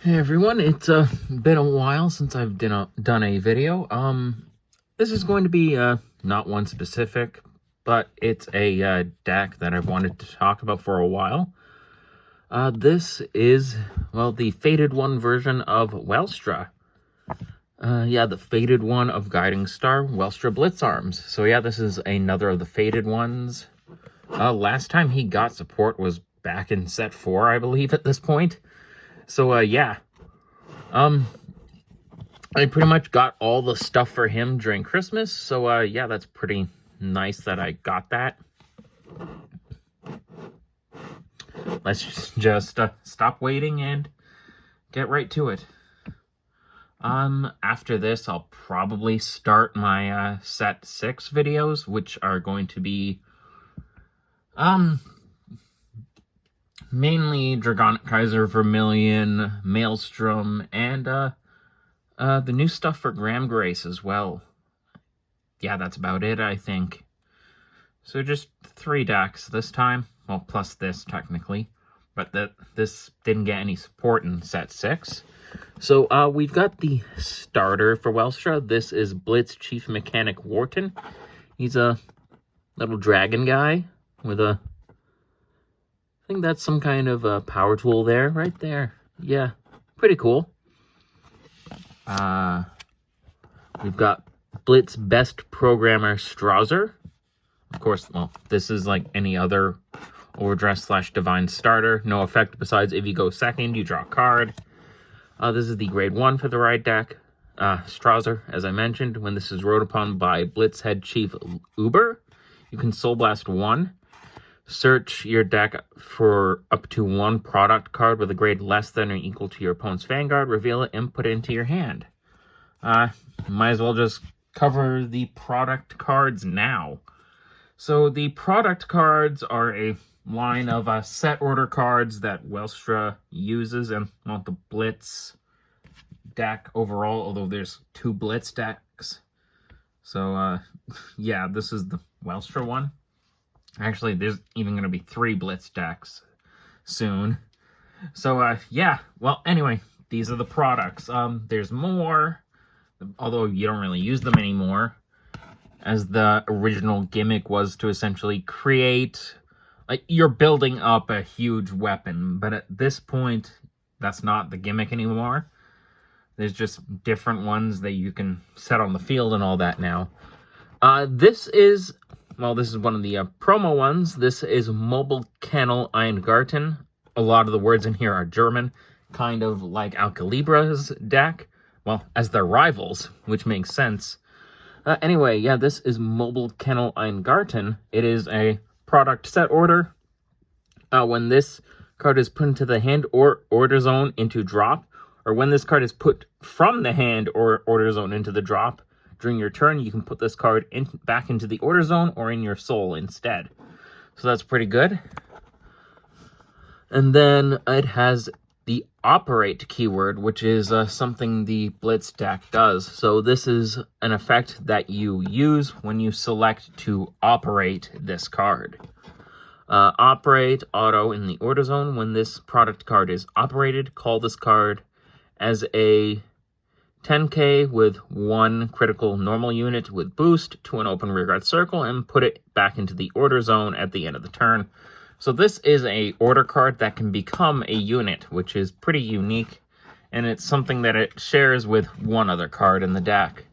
Hey everyone, it's been a while since I've done a video. This is going to be not one specific, but it's a deck that I've wanted to talk about for a while. This is, well, the Faded One version of Welstra. Yeah, the Faded One of Guiding Star, Welstra Blitz Arms. So yeah, this is another of the Faded ones. Last time he got support was back in set 4, I believe, at this point. So, yeah. I pretty much got all the stuff for him during Christmas. So, yeah, that's pretty nice that I got that. Let's just stop waiting and get right to it. After this, I'll probably start my, set 6 videos, which are going to be, mainly Dragonic Kaiser, Vermilion, Maelstrom, and, the new stuff for Graham Grace as well. Yeah, that's about it, I think. So just 3 decks this time. Well, plus this, technically. But this didn't get any support in set 6. So, we've got the starter for Welstra. This is Blitz Chief Mechanic Wharton. He's a little dragon guy with a... I think that's some kind of power tool there, right there. Yeah, pretty cool. We've got Blitz Best Programmer Strauzer. Of course, well, this is like any other Overdress / Divine starter. No effect besides if you go second, you draw a card. This is the grade 1 for the ride deck. Strauzer, as I mentioned, when this is rode upon by Blitz Head Chief Uber, you can Soul Blast 1. Search your deck for up to 1 product card with a grade less than or equal to your opponent's Vanguard, reveal it, and put it into your hand. Might as well just cover the product cards now. So the product cards are a line of set order cards that Welstra uses, and well, the Blitz deck overall, although there's 2 Blitz decks. So, yeah, this is the Welstra one. Actually, there's even going to be 3 Blitz decks soon. So, yeah. Well, anyway, these are the products. There's more, although you don't really use them anymore, as the original gimmick was to essentially create... Like, you're building up a huge weapon, but at this point, that's not the gimmick anymore. There's just different ones that you can set on the field and all that now. This is... Well, this is one of the promo ones. This is Mobile Kennel Eingarten. A lot of the words in here are German, kind of like Alcalibra's deck. Well, as their rivals, which makes sense. Anyway, yeah, this is Mobile Kennel Eingarten. It is a product set order. When this card is put into the hand or order zone into drop, or when this card is put from the hand or order zone into the drop, during your turn, you can put this card back into the order zone or in your soul instead. So that's pretty good. And then it has the operate keyword, which is something the Blitz deck does. So this is an effect that you use when you select to operate this card. Operate auto in the order zone. When this product card is operated, call this card as a 10k with 1 critical normal unit with boost to an open rearguard circle and put it back into the order zone at the end of the turn. So this is a order card that can become a unit, which is pretty unique, and it's something that it shares with one other card in the deck.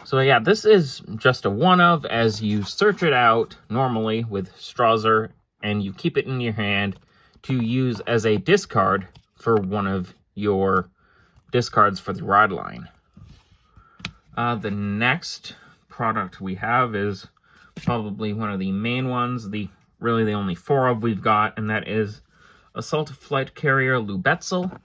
So yeah, this is just a one of, as you search it out normally with Strauzer, and you keep it in your hand to use as a discard for one of your discards for the rod line. The next product we have is probably one of the main ones, really the only 4 of we've got, and that is Assault Flight Carrier Lubetzel.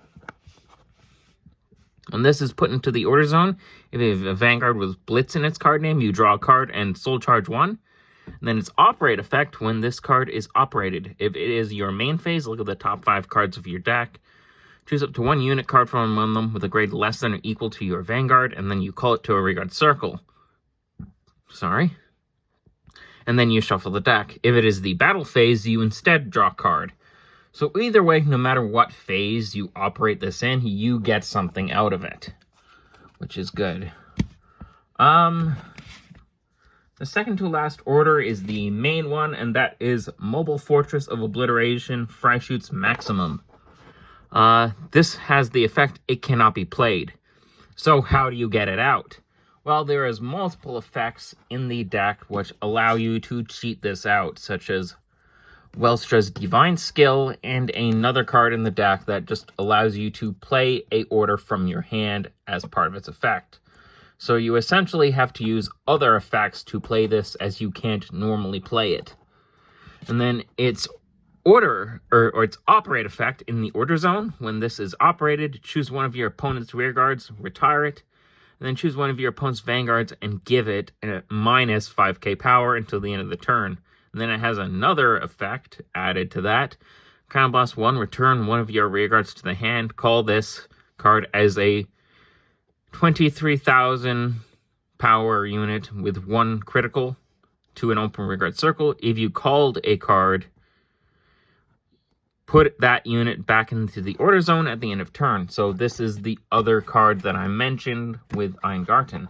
When this is put into the order zone, if you have a Vanguard with Blitz in its card name, you draw a card and soul charge 1. And then its operate effect when this card is operated. If it is your main phase, look at the top 5 cards of your deck. Choose up to 1 unit card from among them with a grade less than or equal to your Vanguard, and then you call it to a rearguard circle. Sorry. And then you shuffle the deck. If it is the battle phase, you instead draw a card. So either way, no matter what phase you operate this in, you get something out of it, which is good. The second to last order is the main one, and that is Mobile Fortress of Obliteration Freischütz Maximum. This has the effect it cannot be played. So how do you get it out? Well, there is multiple effects in the deck which allow you to cheat this out, such as Welstra's Divine Skill and another card in the deck that just allows you to play a order from your hand as part of its effect. So you essentially have to use other effects to play this, as you can't normally play it. And then its order, or its operate effect in the order zone. When this is operated, choose one of your opponent's rear guards, retire it, and then choose one of your opponent's vanguards and give it a minus 5k power until the end of the turn. And then it has another effect added to that. Counterblast 1, return one of your rear guards to the hand. Call this card as a 23,000 power unit with 1 critical to an open rear guard circle. If you called a card, put that unit back into the order zone at the end of turn. So this is the other card that I mentioned with Eingarten.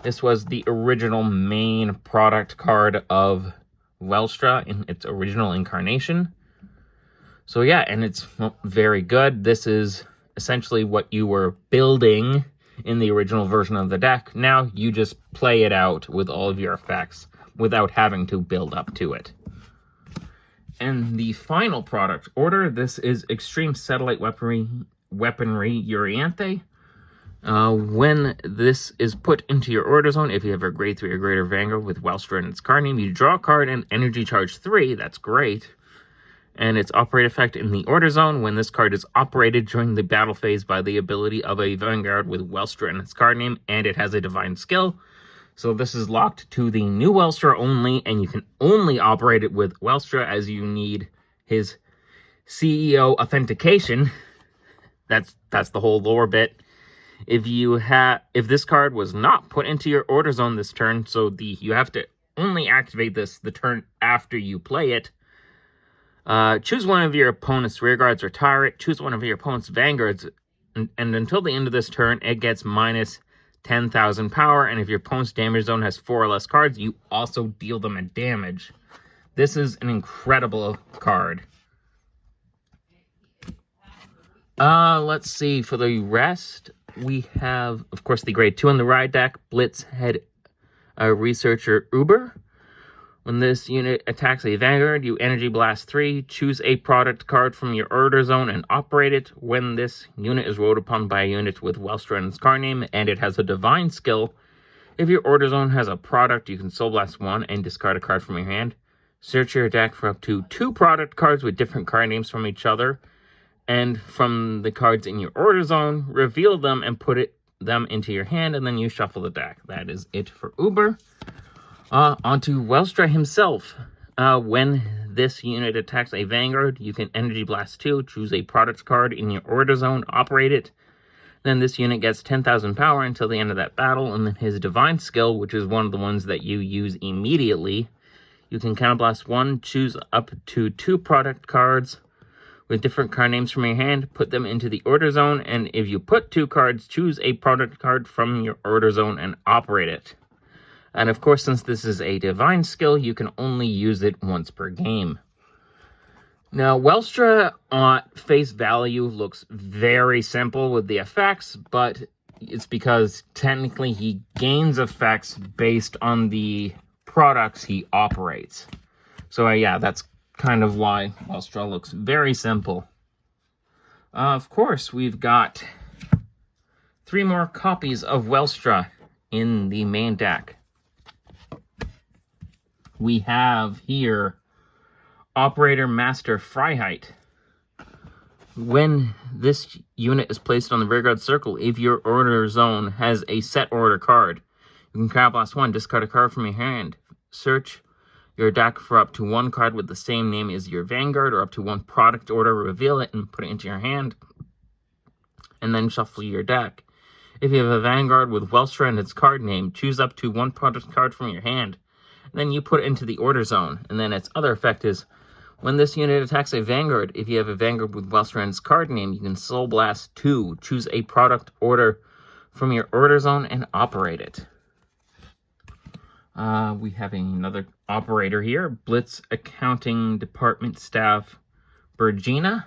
This was the original main product card of Welstra in its original incarnation. So yeah, and it's very good. This is essentially what you were building in the original version of the deck. Now you just play it out with all of your effects without having to build up to it. And the final product order, this is Extreme Satellite Weaponry Euryanthe. When this is put into your order zone, if you have a grade 3 or greater Vanguard with Welstra in its card name, you draw a card and energy charge 3. That's great. And its operate effect in the order zone, when this card is operated during the battle phase by the ability of a Vanguard with Welstra in its card name, and it has a Divine Skill. So this is locked to the new Welstra only, and you can only operate it with Welstra, as you need his CEO authentication. That's the whole lore bit. If this card was not put into your order zone this turn, so you have to only activate this the turn after you play it. Choose one of your opponent's rear guards, retire it. Choose one of your opponent's vanguards, and until the end of this turn, it gets minus 10,000 power. And if your opponent's damage zone has 4 or less cards, you also deal them a damage. This is an incredible card. Let's see. For the rest, we have, of course, the grade 2 in the ride deck, Blitz Head Researcher Uber. When this unit attacks a Vanguard, you Energy Blast 3, choose a product card from your order zone and operate it. When this unit is rolled upon by a unit with Welstra in its card name and it has a Divine Skill, if your order zone has a product, you can Soul Blast 1 and discard a card from your hand. Search your deck for up to 2 product cards with different card names from each other, and from the cards in your order zone, reveal them and put them into your hand, and then you shuffle the deck. That is it for Uber. Onto Welstra himself. When this unit attacks a Vanguard, you can Energy Blast 2, choose a product card in your order zone, operate it. Then this unit gets 10,000 power until the end of that battle, and then his Divine Skill, which is one of the ones that you use immediately, you can Counterblast 1, choose up to 2 product cards with different card names from your hand, put them into the order zone, and if you put 2 cards, choose a product card from your order zone and operate it. And of course, since this is a Divine Skill, you can only use it once per game. Now, Welstra on face value looks very simple with the effects, but it's because technically he gains effects based on the products he operates. So yeah, that's kind of why Welstra looks very simple. Of course, we've got 3 more copies of Welstra in the main deck. We have here Operator Master Freiheit. When this unit is placed on the rearguard circle, if your order zone has a set order card, you can Counterblast 1, discard a card from your hand. Search your deck for up to 1 card with the same name as your Vanguard, or up to 1 product order, reveal it and put it into your hand, and then shuffle your deck. If you have a Vanguard with Welstra in its card name, choose up to 1 product card from your hand, and then you put it into the order zone. And then its other effect is, When this unit attacks a Vanguard, if you have a Vanguard with Welstra in its card name, you can Soul Blast 2. Choose a product order from your order zone and operate it. We have another operator here, Blitz Accounting Department Staff Bergina.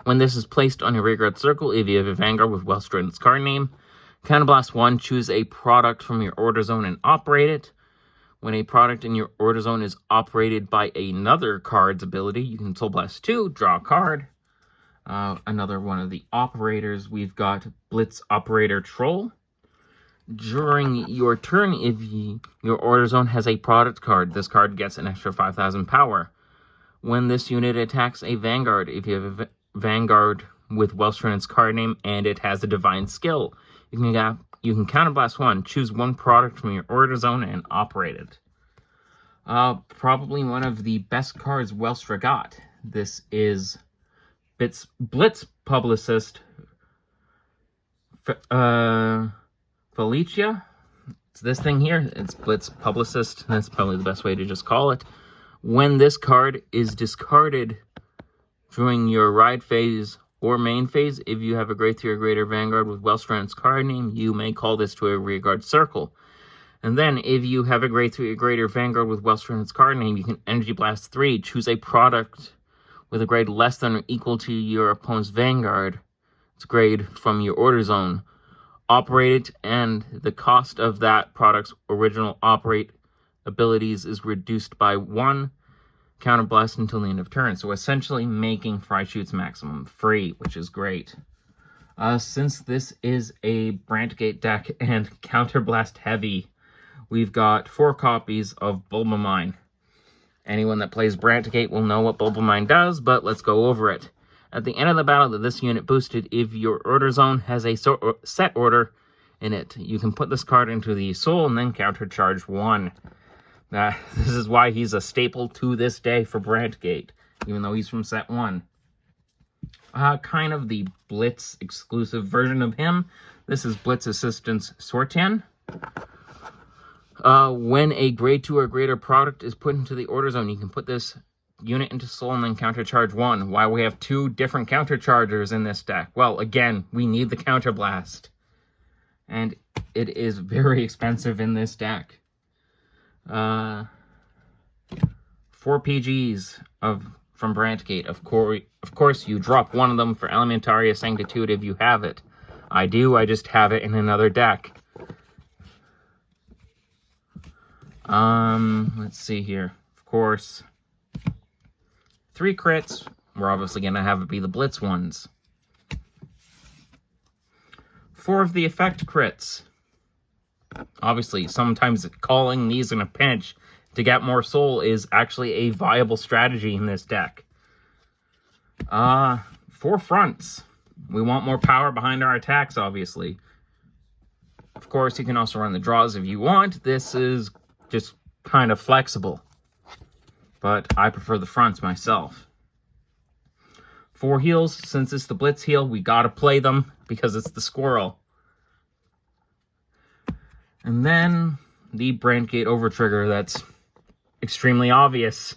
When this is placed on your rearguard circle, if you have a Vanguard with Welstra in its card name, Counterblast 1, choose a product from your order zone and operate it. When a product in your order zone is operated by another card's ability, you can Soul Blast 2, draw a card. Another one of the operators, we've got Blitz Operator Troll. During your turn, if your order zone has a product card, this card gets an extra 5,000 power. When this unit attacks a Vanguard, if you have a Vanguard with Welstra in its card name and it has a Divine skill, you can Counterblast 1, choose one product from your order zone and operate it. Probably one of the best cards Welstra got. This is Blitz Publicist Felicia. It's this thing here. It's Blitz Publicist. That's probably the best way to just call it. When this card is discarded during your ride phase or main phase, if you have a grade 3 or greater Vanguard with Welstra in its card name, you may call this to a rearguard circle. And then, if you have a grade 3 or greater Vanguard with Welstra in its card name, you can Energy Blast 3, choose a product with a grade less than or equal to your opponent's Vanguard, its grade from your order zone. Operate it, and the cost of that product's original operate abilities is reduced by 1 Counterblast until the end of turn. So essentially making Fry Shoot's maximum free, which is great. Since this is a Brantgate deck and Counterblast heavy, we've got 4 copies of Bulbamine. Anyone that plays Brantgate will know what Bulbamine does, but let's go over it. At the end of the battle that this unit boosted, if your order zone has a set order in it, you can put this card into the soul and then countercharge 1. This is why he's a staple to this day for Brantgate, even though he's from set 1. Kind of the Blitz exclusive version of him. This is Blitz Assistance Sortian. When a grade 2 or greater product is put into the order zone, you can put this unit into soul and then countercharge 1. Why we have 2 different counterchargers in this deck? Well, again, we need the counterblast. And it is very expensive in this deck. 4 PGs from Brantgate. Of course, you drop one of them for Elementaria Sanctitude if you have it. I do, I just have it in another deck. Let's see here. Of course, 3 crits. We're obviously going to have it be the Blitz ones. 4 of the effect crits. Obviously, sometimes calling these in a pinch to get more soul is actually a viable strategy in this deck. 4 fronts. We want more power behind our attacks, obviously. Of course, you can also run the draws if you want. This is just kind of flexible. But I prefer the fronts myself. 4 heals. Since it's the Blitz heal, we gotta play them because it's the squirrel. And then the Brantgate Overtrigger, that's extremely obvious.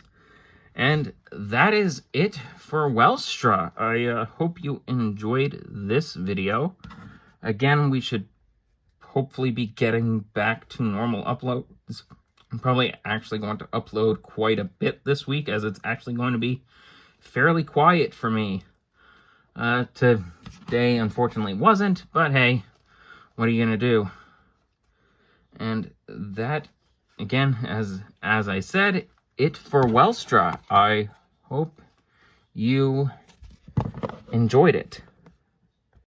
And that is it for Welstra. I hope you enjoyed this video. Again, we should hopefully be getting back to normal uploads. I'm probably actually going to upload quite a bit this week, as it's actually going to be fairly quiet for me. Today, unfortunately, wasn't, but hey, what are you going to do? And that, again, as I said, it for Welstra. I hope you enjoyed it.